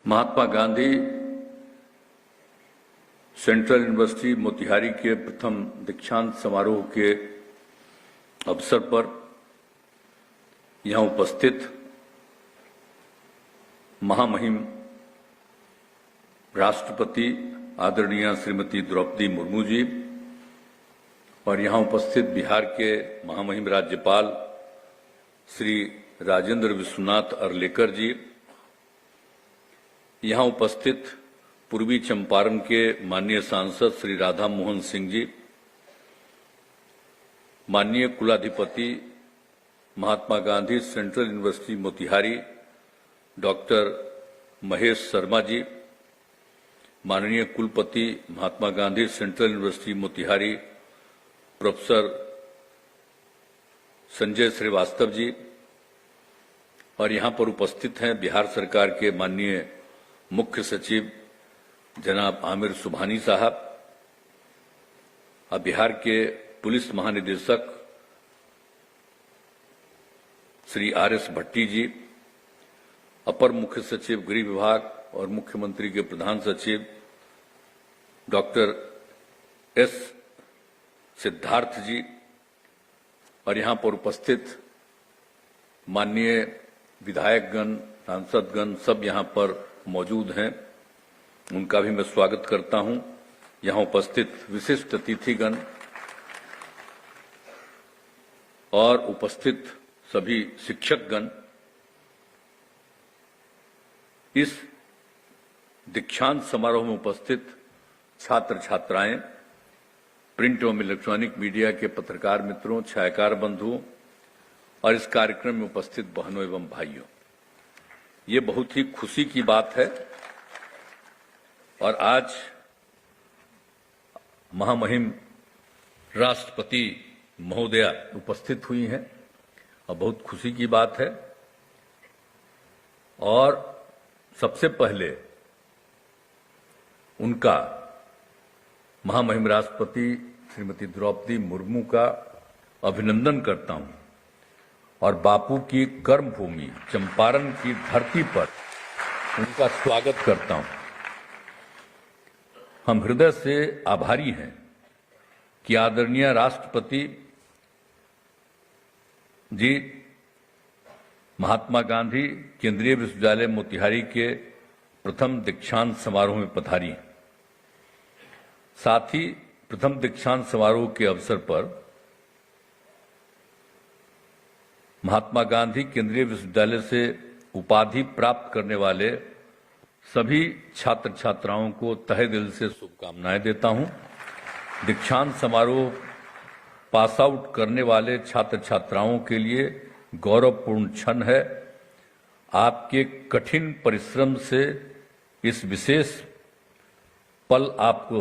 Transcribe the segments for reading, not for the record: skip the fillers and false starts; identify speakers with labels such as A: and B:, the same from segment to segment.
A: महात्मा Gandhi central university Motihari के प्रथम दीक्षांत समारोह के अवसर पर यहां उपस्थित महामहिम राष्ट्रपति आदरणीय श्रीमती द्रौपदी मुर्मू जी और यहां उपस्थित बिहार के महामहिम राज्यपाल श्री राजेंद्र विश्वनाथ अर्लेकर जी, यहां उपस्थित पूर्वी चंपारण के माननीय सांसद श्री राधा मोहन सिंह जी, माननीय कुलाधिपति Mahatma Gandhi central university Motihari doctor Mahesh Sharma ji, माननीय कुलपति Mahatma Gandhi central university Motihari professor Sanjay Srivastava ji, और यहां पर उपस्थित हैं बिहार सरकार के माननीय मुख्य सचिव जनाब आमिर सुबहानी साहब, बिहार के पुलिस महानिदेशक श्री आर.एस. भट्टी जी, अपर मुख्य सचिव गृह विभाग और मुख्यमंत्री के प्रधान सचिव डॉक्टर एस. सिद्धार्थ जी, और यहां पर उपस्थित माननीय विधायकगण, सांसदगण सब यहां पर मौजूद हैं, उनका भी मैं स्वागत करता हूं। यहां उपस्थित विशिष्ट अतिथिगण और उपस्थित सभी शिक्षकगण, इस दीक्षांत समारोह में उपस्थित छात्र छात्राएं, प्रिंट एवं इलेक्ट्रॉनिक मीडिया के पत्रकार मित्रों, छायाकार बंधुओं और इस कार्यक्रम में उपस्थित बहनों एवं भाइयों, ये बहुत ही खुशी की बात है। और आज महामहिम राष्ट्रपति महोदया उपस्थित हुई हैं और बहुत खुशी की बात है। और सबसे पहले उनका महामहिम राष्ट्रपति श्रीमती द्रौपदी मुर्मू का अभिनंदन करता हूं और बापू की कर्मभूमि चंपारण की धरती पर उनका स्वागत करता हूं। हम हृदय से आभारी हैं कि आदरणीय राष्ट्रपति जी महात्मा गांधी केंद्रीय विश्वविद्यालय मोतिहारी के प्रथम दीक्षांत समारोह में पधारी। साथ ही प्रथम दीक्षांत समारोह के अवसर पर महात्मा गांधी केंद्रीय विश्वविद्यालय से उपाधि प्राप्त करने वाले सभी छात्र छात्राओं को तहे दिल से शुभकामनाएं देता हूं। दीक्षांत समारोह पास आउट करने वाले छात्र छात्राओं के लिए गौरवपूर्ण क्षण है। आपके कठिन परिश्रम से इस विशेष पल आपको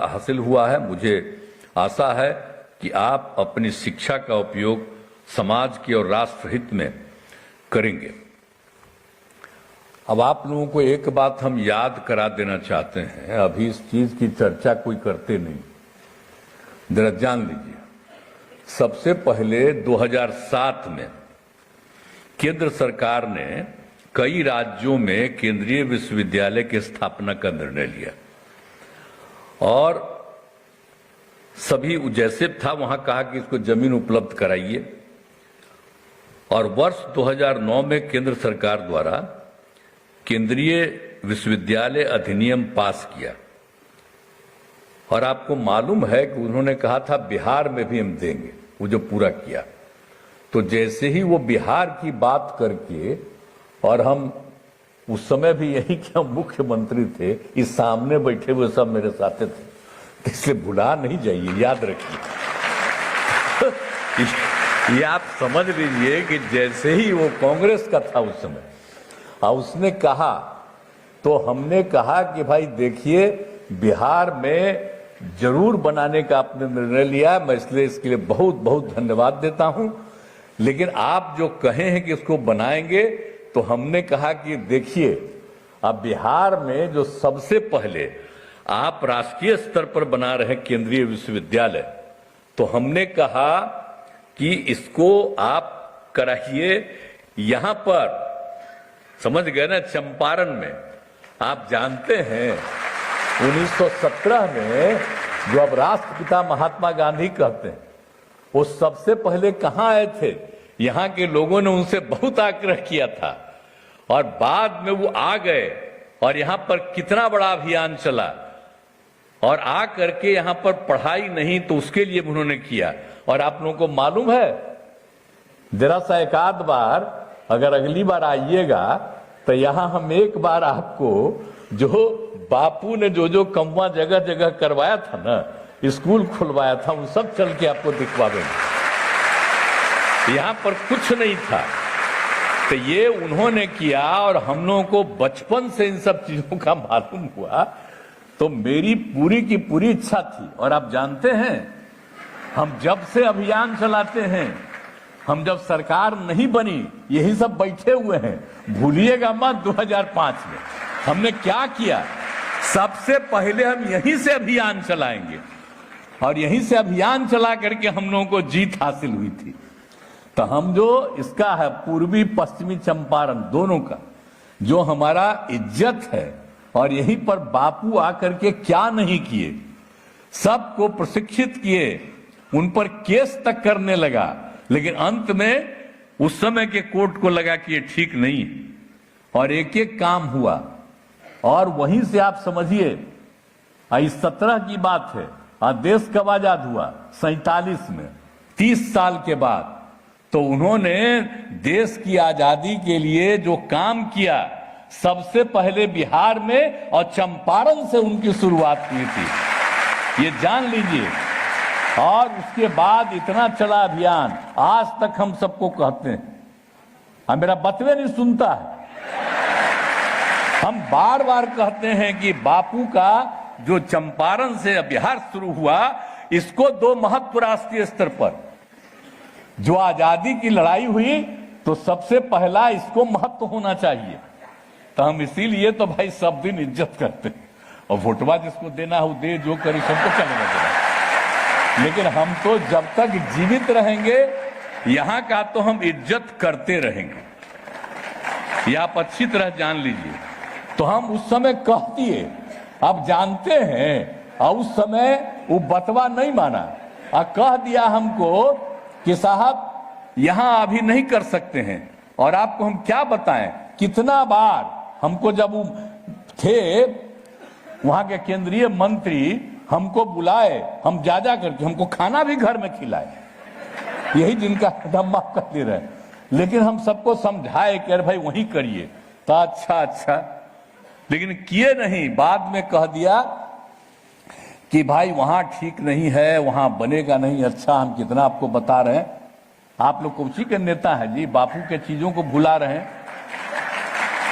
A: हासिल हुआ है। मुझे आशा है कि आप अपनी शिक्षा का उपयोग समाज के और राष्ट्र हित में करेंगे। अब आप लोगों को एक बात हम याद करा देना चाहते हैं, अभी इस चीज की चर्चा कोई करते नहीं, जरा जान लीजिए। सबसे पहले 2007 में केंद्र सरकार ने कई राज्यों में केंद्रीय विश्वविद्यालय की स्थापना का निर्णय लिया और सभी जैसे था वहां कहा कि इसको जमीन उपलब्ध कराइए। और वर्ष 2009 में केंद्र सरकार द्वारा केंद्रीय विश्वविद्यालय अधिनियम पास किया और आपको मालूम है कि उन्होंने कहा था बिहार में भी हम देंगे, वो जो पूरा किया। तो जैसे ही वो बिहार की बात करके, और हम उस समय भी यही कि हम मुख्यमंत्री थे, इस सामने बैठे हुए सब मेरे साथ थे, इसलिए भुला नहीं जाइए, याद रखिए। ये आप समझ लीजिए कि जैसे ही वो कांग्रेस का था उस समय, और उसने कहा तो हमने कहा कि भाई देखिए बिहार में जरूर बनाने का आपने निर्णय लिया, मैं इसलिए इसके लिए बहुत बहुत धन्यवाद देता हूं। लेकिन आप जो कहे हैं कि इसको बनाएंगे, तो हमने कहा कि देखिए अब बिहार में जो सबसे पहले आप राष्ट्रीय स्तर पर बना रहे केंद्रीय विश्वविद्यालय, तो हमने कहा कि इसको आप कराइए। यहां पर समझ गए ना, चंपारण में आप जानते हैं 1917 में जो अब राष्ट्रपिता महात्मा गांधी कहते हैं, वो सबसे पहले कहां आए थे? यहां के लोगों ने उनसे बहुत आग्रह किया था और बाद में वो आ गए और यहां पर कितना बड़ा अभियान चला और आ करके यहां पर पढ़ाई नहीं तो उसके लिए उन्होंने किया। और आप लोगों को मालूम है, जरा सा एक आध बार अगर अगली बार आइएगा तो यहां हम एक बार आपको जो बापू ने जो जो कमवा जगह जगह करवाया था ना, स्कूल खुलवाया था, वो सब चल के आपको दिखवाएंगे। यहां पर कुछ नहीं था तो ये उन्होंने किया और हम लोगों को बचपन से इन सब चीजों का मालूम हुआ। तो मेरी पूरी की पूरी इच्छा थी। और आप जानते हैं, हम जब से अभियान चलाते हैं, हम जब सरकार नहीं बनी, यही सब बैठे हुए हैं, भूलिएगा मत 2005 में हमने क्या किया। सबसे पहले हम यहीं से अभियान चलाएंगे और यहीं से अभियान चला करके हम लोगों को जीत हासिल हुई थी। तो हम जो इसका है पूर्वी पश्चिमी चंपारण दोनों का जो हमारा इज्जत है, और यहीं पर बापू आकर के क्या नहीं किए, सबको प्रशिक्षित किए, उन पर केस तक करने लगा, लेकिन अंत में उस समय के कोर्ट को लगा कि ये ठीक नहीं है और एक एक काम हुआ। और वहीं से आप समझिए 17 की बात है, देश कब आजाद हुआ? 47 में, 30 साल के बाद। तो उन्होंने देश की आजादी के लिए जो काम किया, सबसे पहले बिहार में और चंपारण से उनकी शुरुआत हुई थी, ये जान लीजिए। और उसके बाद इतना चला अभियान, आज तक हम सबको कहते हैं, अब मेरा बतवे नहीं सुनता है, हम बार बार कहते हैं कि बापू का जो चंपारण से बिहार शुरू हुआ, इसको दो महत्व राष्ट्रीय स्तर पर जो आजादी की लड़ाई हुई, तो सबसे पहला इसको महत्व होना चाहिए। तो हम इसीलिए तो भाई सब दिन इज्जत करते हैं, और वोटवा जिसको देना हो दे, जो करे सबको चलेगा देना। लेकिन हम तो जब तक जीवित रहेंगे यहां का तो हम इज्जत करते रहेंगे, ये आप अच्छी तरह जान लीजिए। तो हम उस समय कह दिए, आप जानते हैं, और उस समय वो बतवा नहीं माना और कह दिया हमको कि साहब यहां अभी नहीं कर सकते हैं। और आपको हम क्या बताएं, कितना बार हमको जब वो थे वहां के केंद्रीय मंत्री, हमको बुलाए, हम जा करके हमको खाना भी घर में खिलाए, यही जिनका हम माफ कर दे रहे हैं। लेकिन हम सबको समझाए कि अरे भाई वहीं करिए, तो अच्छा, लेकिन किए नहीं। बाद में कह दिया कि भाई वहां ठीक नहीं है, वहां बनेगा नहीं। अच्छा, हम कितना आपको बता रहे हैं, आप लोग कौची के नेता हैं जी, बापू के चीजों को भुला रहे हैं।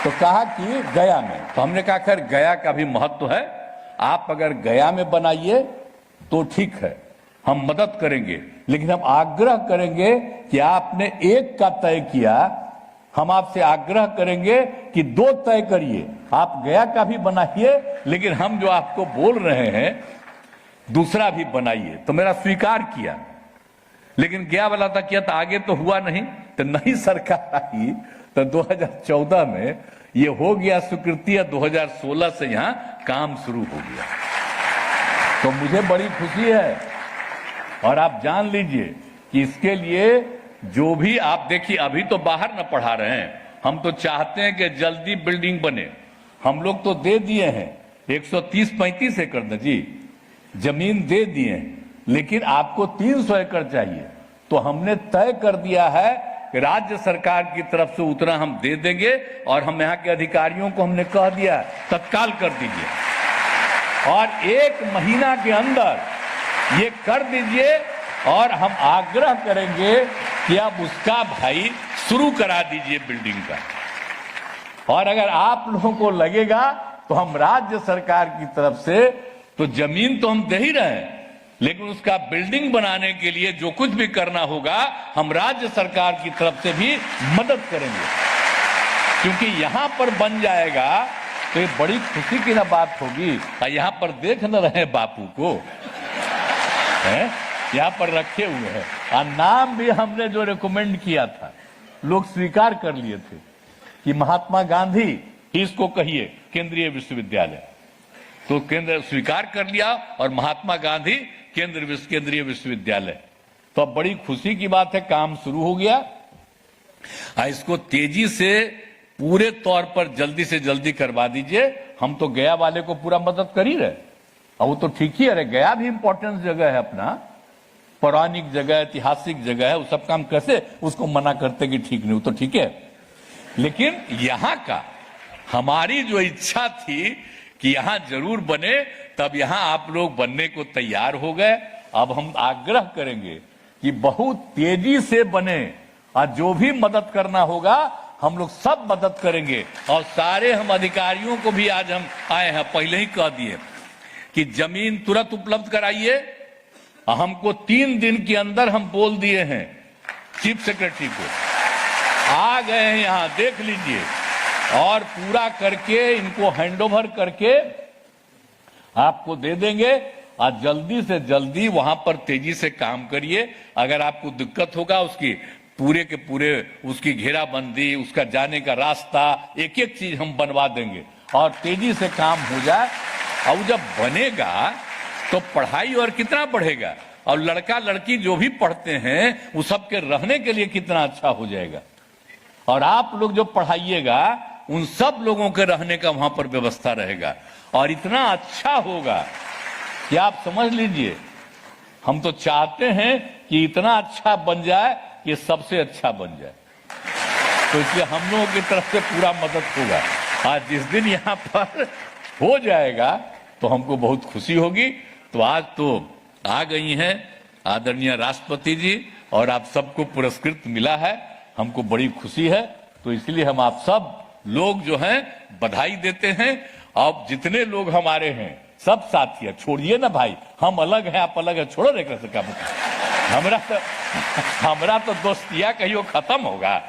A: तो कहा कि गया में, तो हमने कहा खैर गया का भी महत्व है, आप अगर गया में बनाइए तो ठीक है, हम मदद करेंगे, लेकिन हम आग्रह करेंगे कि आपने एक का तय किया, हम आपसे आग्रह करेंगे कि 2 तय करिए, आप गया का भी बनाइए, लेकिन हम जो आपको बोल रहे हैं दूसरा भी बनाइए। तो मेरा स्वीकार किया, लेकिन गया वाला था किया, तो आगे तो हुआ नहीं। तो नई सरकार आई तो 2014 में ये हो गया स्वीकृति, 2016 से यहां काम शुरू हो गया। तो मुझे बड़ी खुशी है। और आप जान लीजिए कि इसके लिए जो भी आप देखिए, अभी तो बाहर न पढ़ा रहे हैं, हम तो चाहते हैं कि जल्दी बिल्डिंग बने। हम लोग तो दे दिए हैं 130-35 एकड़ न जी जमीन दे दिए हैं, लेकिन आपको 300 एकड़ चाहिए। तो हमने तय कर दिया है कि राज्य सरकार की तरफ से उतना हम दे देंगे, और हम यहाँ के अधिकारियों को हमने कह दिया तत्काल कर दीजिए, और 1 महीना के अंदर ये कर दीजिए। और हम आग्रह करेंगे कि आप उसका भाई शुरू करा दीजिए बिल्डिंग का। और अगर आप लोगों को लगेगा तो हम राज्य सरकार की तरफ से तो जमीन तो हम दे ही रहे हैं, लेकिन उसका बिल्डिंग बनाने के लिए जो कुछ भी करना होगा हम राज्य सरकार की तरफ से भी मदद करेंगे। क्योंकि यहां पर बन जाएगा तो ये बड़ी खुशी की ना बात होगी। यहां पर देख न रहे बापू को, है यहां पर रखे हुए हैं, और नाम भी हमने जो रिकमेंड किया था लोग स्वीकार कर लिए थे कि महात्मा गांधी ही इसको कहिए। केंद्रीय विश्वविद्यालय। तो केंद्र स्वीकार कर लिया और महात्मा गांधी केंद्रीय विश्वविद्यालय। तो अब बड़ी खुशी की बात है, काम शुरू हो गया। इसको तेजी से पूरे तौर पर जल्दी से जल्दी करवा दीजिए। हम तो गया वाले को पूरा मदद कर ही रहे, और वो तो ठीक ही है, गया भी इंपॉर्टेंट जगह है, अपना पौराणिक जगह, ऐतिहासिक जगह है, वो सब काम कैसे उसको मना करते कि ठीक नहीं, वो तो ठीक है। लेकिन यहां का हमारी जो इच्छा थी कि यहां जरूर बने, तब यहां आप लोग बनने को तैयार हो गए। अब हम आग्रह करेंगे कि बहुत तेजी से बने, और जो भी मदद करना होगा हम लोग सब मदद करेंगे। और सारे हम अधिकारियों को भी आज हम आए हैं, पहले ही कह दिए कि जमीन तुरंत उपलब्ध कराइए। हमको 3 दिन के अंदर हम बोल दिए हैं चीफ सेक्रेटरी को, आ गए हैं यहां, देख लीजिए, और पूरा करके इनको हैंडओवर करके आपको दे देंगे। और जल्दी से जल्दी वहां पर तेजी से काम करिए। अगर आपको दिक्कत होगा, उसकी पूरे के पूरे उसकी घेराबंदी, उसका जाने का रास्ता, एक एक चीज हम बनवा देंगे और तेजी से काम हो जाए। और जब बनेगा तो पढ़ाई और कितना बढ़ेगा, और लड़का लड़की जो भी पढ़ते हैं वो सबके रहने के लिए कितना अच्छा हो जाएगा। और आप लोग जो पढ़ाइएगा उन सब लोगों के रहने का वहां पर व्यवस्था रहेगा, और इतना अच्छा होगा कि आप समझ लीजिए। हम तो चाहते हैं कि इतना अच्छा बन जाए कि सबसे अच्छा बन जाए, तो इसलिए हम लोगों की तरफ से पूरा मदद होगा। आज जिस दिन यहां पर हो जाएगा तो हमको बहुत खुशी होगी। तो आज तो आ गई हैं आदरणीय राष्ट्रपति जी, और आप सबको पुरस्कृत मिला है, हमको बड़ी खुशी है। तो इसलिए हम आप सब लोग जो हैं बधाई देते हैं। अब जितने लोग हमारे हैं सब साथी है, छोड़िए ना भाई, हम अलग हैं आप अलग है, छोड़ो रे कैसे काम। हमरा तो दोस्तिया कहियो खत्म होगा।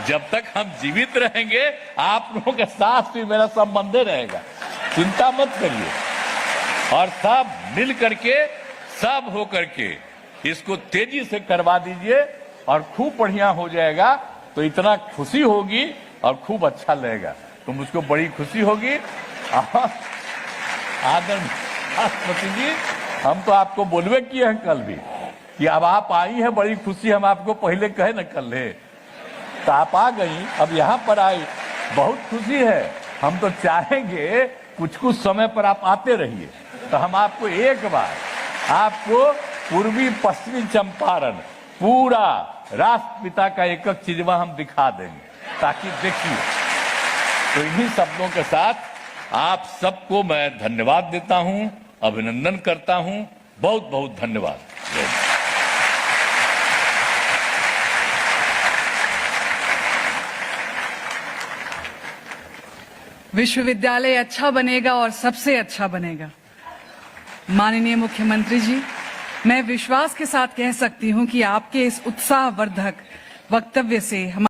A: जब तक हम जीवित रहेंगे आप लोगों के साथ भी मेरा संबंध रहेगा, चिंता मत करिए। और सब मिल करके, सब हो करके इसको तेजी से करवा दीजिए, और खूब बढ़िया हो जाएगा। तो इतना खुशी होगी और खूब अच्छा लगेगा, तो मुझको बड़ी खुशी होगी। आदरणीय राष्ट्रपति जी, हम तो आपको बोलवे किए हैं कल भी कि अब आप आई हैं, बड़ी खुशी, हम आपको पहले कहे न कल है, तो आप आ गई, अब यहाँ पर आई, बहुत खुशी है। हम तो चाहेंगे कुछ कुछ समय पर आप आते रहिए, तो हम आपको एक बार आपको पूर्वी पश्चिमी चंपारण पूरा राष्ट्रपिता का एक एक चीज हम दिखा देंगे, ताकि देखिए। तो इन्हीं शब्दों के साथ आप सबको मैं धन्यवाद देता हूं, अभिनंदन करता हूं। बहुत बहुत धन्यवाद।
B: विश्वविद्यालय अच्छा बनेगा और सबसे अच्छा बनेगा। माननीय मुख्यमंत्री जी, मैं विश्वास के साथ कह सकती हूं कि आपके इस उत्साहवर्धक वक्तव्य से